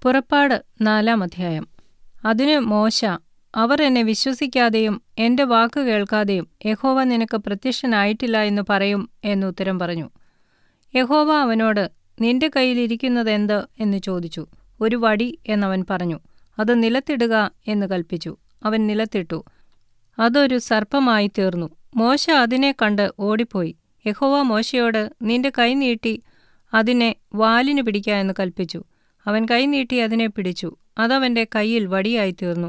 പുറപ്പാട് 4-ാം അധ്യായം. അതിന് മോശെ, അവർ എന്നെ വിശ്വസിക്കാതെയും എന്റെ വാക്ക് കേൾക്കാതെയും യഹോവ നിനക്ക് പ്രത്യക്ഷനായിട്ടില്ല എന്ന് പറയും എന്നുത്തരം പറഞ്ഞു. യഹോവ അവനോട്, നിന്റെ കയ്യിലിരിക്കുന്നതെന്ത് എന്ന് ചോദിച്ചു. ഒരു വടി എന്നവൻ പറഞ്ഞു. അത് നിലത്തിടുക എന്ന് കൽപ്പിച്ചു. അവൻ നിലത്തിട്ടു. അതൊരു സർപ്പമായി തീർന്നു. മോശെ അതിനെ കണ്ട് ഓടിപ്പോയി. യഹോവ മോശെയോട്, നിന്റെ കൈ നീട്ടി അതിനെ വാലിന് പിടിക്ക എന്ന് കൽപ്പിച്ചു. അവൻ കൈ നീട്ടി അതിനെ പിടിച്ചു. അതവന്റെ കയ്യിൽ വടിയായി തീർന്നു.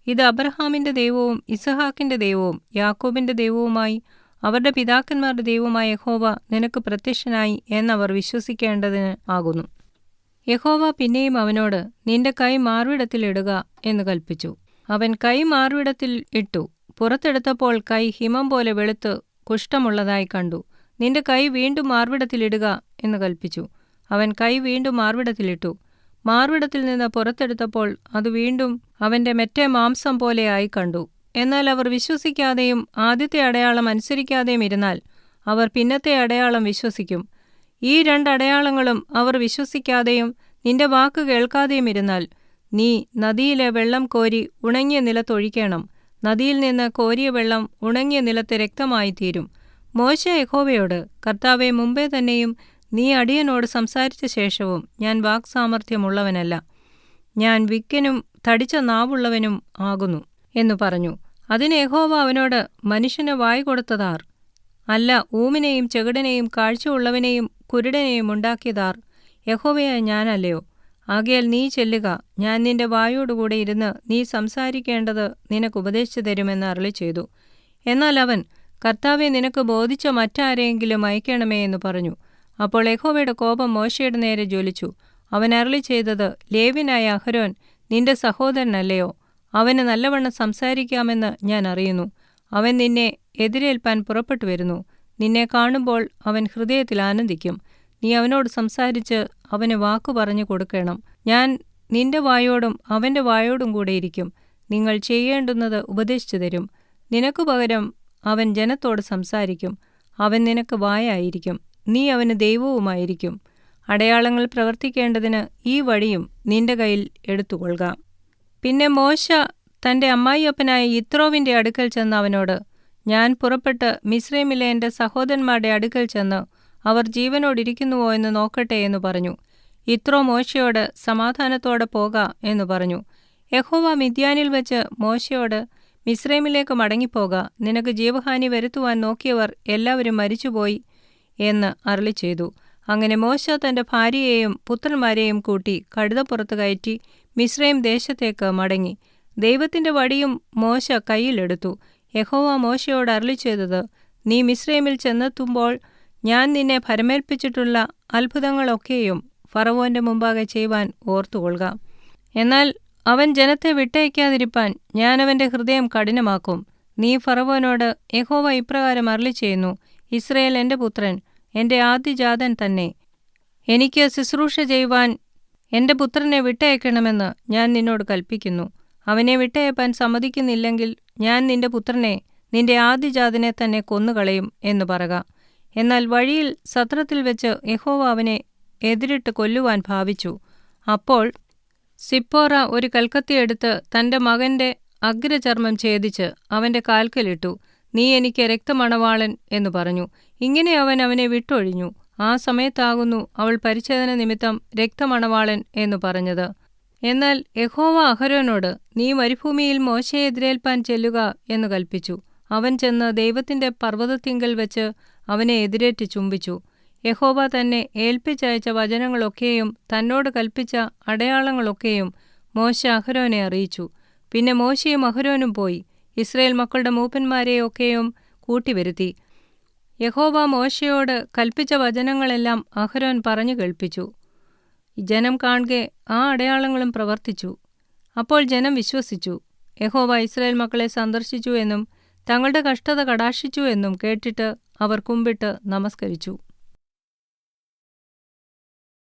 ഇത് അബ്രഹാമിന്റെ ദൈവവും ഇസഹാക്കിന്റെ ദൈവവും യാക്കോബിന്റെ ദൈവവുമായി അവരുടെ പിതാക്കന്മാരുടെ ദൈവമായ യഹോവ നിനക്ക് പ്രത്യക്ഷനായി എന്നവർ വിശ്വസിക്കേണ്ടതിന് ആകുന്നു. യഹോവ പിന്നെയും അവനോട്, നിന്റെ കൈ മാർവിടത്തിൽ ഇടുക എന്ന് കൽപ്പിച്ചു. അവൻ കൈ മാർവിടത്തിൽ ഇട്ടു. പുറത്തെടുത്തപ്പോൾ കൈ ഹിമം പോലെ വെളുത്ത് കുഷ്ഠമുള്ളതായി കണ്ടു. നിന്റെ കൈ വീണ്ടും മാർവിടത്തിലിടുക എന്ന് കൽപ്പിച്ചു. അവൻ കൈ വീണ്ടും മാർവിടത്തിലിട്ടു. മാർവിടത്തിൽ നിന്ന് പുറത്തെടുത്തപ്പോൾ അത് വീണ്ടും അവന്റെ മെറ്റെ മാംസം പോലെയായി കണ്ടു. എന്നാൽ അവർ വിശ്വസിക്കാതെയും ആദ്യത്തെ അടയാളം അനുസരിക്കാതെയും ഇരുന്നാൽ അവർ പിന്നത്തെ അടയാളം വിശ്വസിക്കും. ഈ 2 അടയാളങ്ങളും അവർ വിശ്വസിക്കാതെയും നിന്റെ വാക്ക് കേൾക്കാതെയും ഇരുന്നാൽ നീ നദിയിലെ വെള്ളം കോരി ഉണങ്ങിയ നിലത്തൊഴിക്കണം. നദിയിൽ നിന്ന് കോരിയ വെള്ളം ഉണങ്ങിയ നിലത്ത് രക്തമായി തീരും. മോശെ യഹോവയോട്, കർത്താവെ, മുമ്പേ തന്നെയും നീ അടിയനോട് സംസാരിച്ച ശേഷവും ഞാൻ വാക്സാമർത്ഥ്യമുള്ളവനല്ല. ഞാൻ വിക്കനും തടിച്ച നാവുള്ളവനും ആകുന്നു എന്നു പറഞ്ഞു. അതിന് യഹോവ അവനോട്, മനുഷ്യന് വായ് കൊടുത്തതാർ? അല്ല, ഊമിനെയും ചെകിടനെയും കാഴ്ചയുള്ളവനെയും കുരുടനെയും ഉണ്ടാക്കിയതാർ? യഹോവയായ ഞാനല്ലയോ? ആകയാൽ നീ ചെല്ലുക, ഞാൻ നിന്റെ വായോടുകൂടെ ഇരുന്ന് നീ സംസാരിക്കേണ്ടത് നിനക്ക് ഉപദേശിച്ചു തരുമെന്ന് അരുളിച്ചെയ്തു. എന്നാൽ അവൻ, കർത്താവെ, നിനക്ക് ബോധിച്ച മറ്റാരെയെങ്കിലും അയക്കണമേ എന്ന് പറഞ്ഞു. അപ്പോൾ യഹോവയുടെ കോപം മോശയുടെ നേരെ ജ്വലിച്ചു. അവൻ അരുളിച്ചെയ്തത്, ലേവ്യനായ അഹരോൻ നിന്റെ സഹോദരനല്ലയോ? അവന് നല്ലവണ്ണം സംസാരിക്കാമെന്ന് ഞാൻ അറിയുന്നു. അവൻ നിന്നെ എതിരേൽപ്പാൻ പുറപ്പെട്ടു വരുന്നു. നിന്നെ കാണുമ്പോൾ അവൻ ഹൃദയത്തിൽ ആനന്ദിക്കും. നീ അവനോട് സംസാരിച്ച് അവന് വാക്കു പറഞ്ഞു കൊടുക്കണം. ഞാൻ നിന്റെ വായോടും അവന്റെ വായോടും കൂടെ ഇരിക്കും. നിങ്ങൾ ചെയ്യേണ്ടുന്നത് ഉപദേശിച്ചു തരും. നിനക്കു പകരം അവൻ ജനത്തോട് സംസാരിക്കും. അവൻ നിനക്ക് വായായിരിക്കും. നീ അവന് ദൈവവുമായിരിക്കും. അടയാളങ്ങൾ പ്രവർത്തിക്കേണ്ടതിന് ഈ വടിയും നിന്റെ കയ്യിൽ എടുത്തുകൊള്ളുക. പിന്നെ മോശെ തന്റെ അമ്മായിയപ്പനായ യിത്രോവിന്റെ അടുക്കൽ ചെന്ന് അവനോട്, ഞാൻ പുറപ്പെട്ട് മിസ്രയീമിലെ എന്റെ സഹോദരന്മാരുടെ അടുക്കൽ ചെന്ന് അവർ ജീവനോടിരിക്കുന്നുവോ എന്ന് നോക്കട്ടെ എന്ന് പറഞ്ഞു. യിത്രോ മോശയോട്, സമാധാനത്തോടെ പോക എന്ന് പറഞ്ഞു. യഹോവ മിദ്യാനിൽ വെച്ച് മോശയോട്, മിസ്രയീമിലേക്ക് മടങ്ങിപ്പോക, നിനക്ക് ജീവഹാനി വരുത്തുവാൻ നോക്കിയവർ എല്ലാവരും മരിച്ചുപോയി എന്ന് അരുളിച്ചെയ്തു. അങ്ങനെ മോശെ തന്റെ ഭാര്യയെയും പുത്രന്മാരെയും കൂട്ടി കഴുതപ്പുറത്ത് കയറ്റി മിസ്രയീം ദേശത്തേക്ക് മടങ്ങി. ദൈവത്തിന്റെ വടിയും മോശെ കയ്യിലെടുത്തു. യഹോവ മോശയോട് അരുളിച്ചെയ്തത്, നീ മിസ്രയീമിൽ ചെന്നെത്തുമ്പോൾ ഞാൻ നിന്നെ ഭരമേൽപ്പിച്ചിട്ടുള്ള അത്ഭുതങ്ങളൊക്കെയും ഫറവോന്റെ മുമ്പാകെ ചെയ്യുവാൻ ഓർത്തുകൊള്ളുക. എന്നാൽ അവൻ ജനത്തെ വിട്ടയക്കാതിരിപ്പാൻ ഞാൻ അവന്റെ ഹൃദയം കഠിനമാക്കും. നീ ഫറവോനോട്, യഹോവ ഇപ്രകാരം അരുളിച്ചെയ്യുന്നു, ഇസ്രായേൽ എന്റെ പുത്രൻ, എന്റെ ആദ്യജാതൻ തന്നെ. എനിക്ക് ശുശ്രൂഷ ചെയ്യുവാൻ എന്റെ പുത്രനെ വിട്ടയക്കണമെന്ന് ഞാൻ നിന്നോട് കൽപ്പിക്കുന്നു. അവനെ വിട്ടയപ്പാൻ സമ്മതിക്കുന്നില്ലെങ്കിൽ ഞാൻ നിന്റെ പുത്രനെ, നിന്റെ ആദ്യജാതനെ തന്നെ കൊന്നുകളയും എന്ന് പറക. എന്നാൽ വഴിയിൽ സത്രത്തിൽ വെച്ച് യഹോവ അവനെ എതിരിട്ട് കൊല്ലുവാൻ ഭാവിച്ചു. അപ്പോൾ സിപ്പോറ ഒരു കൽക്കത്തിയെടുത്ത് തന്റെ മകന്റെ അഗ്രചർമ്മം ഛേദിച്ച് അവന്റെ കാൽക്കലിട്ടു. നീ എനിക്ക് രക്തമണവാളൻ എന്ന് പറഞ്ഞു. ഇങ്ങനെ അവൻ അവനെ വിട്ടൊഴിഞ്ഞു. ആ സമയത്താകുന്നു അവൾ പരിച്ഛേദന നിമിത്തം രക്തമണവാളൻ എന്നു പറഞ്ഞത്. എന്നാൽ യഹോവ അഹരോനോട്, നീ മരുഭൂമിയിൽ മോശയെ എതിരേൽപ്പാൻ ചെല്ലുക എന്ന് കൽപ്പിച്ചു. അവൻ ചെന്ന് ദൈവത്തിന്റെ പർവ്വതത്തിങ്കൽ വെച്ച് അവനെ എതിരേറ്റ് ചുംബിച്ചു. യഹോവ തന്നെ ഏൽപ്പിച്ചയച്ച വചനങ്ങളൊക്കെയും തന്നോട് കൽപ്പിച്ച അടയാളങ്ങളൊക്കെയും മോശെ അഹരോനെ അറിയിച്ചു. പിന്നെ മോശെയും അഹരോനും പോയി ഇസ്രായേൽ മക്കളുടെ മൂപ്പന്മാരെയൊക്കെയും കൂട്ടിവരുത്തി. യഹോവ മോശയോട് കൽപ്പിച്ച വചനങ്ങളെല്ലാം അഹരോൻ പറഞ്ഞു കേൾപ്പിച്ചു. ജനം കാൺകെ ആ അടയാളങ്ങളും പ്രവർത്തിച്ചു. അപ്പോൾ ജനം വിശ്വസിച്ചു. യഹോവ ഇസ്രായേൽ മക്കളെ സന്ദർശിച്ചു എന്നും തങ്ങളുടെ കഷ്ടത കടാക്ഷിച്ചു എന്നും കേട്ടിട്ട് അവർ കുമ്പിട്ട് നമസ്കരിച്ചു.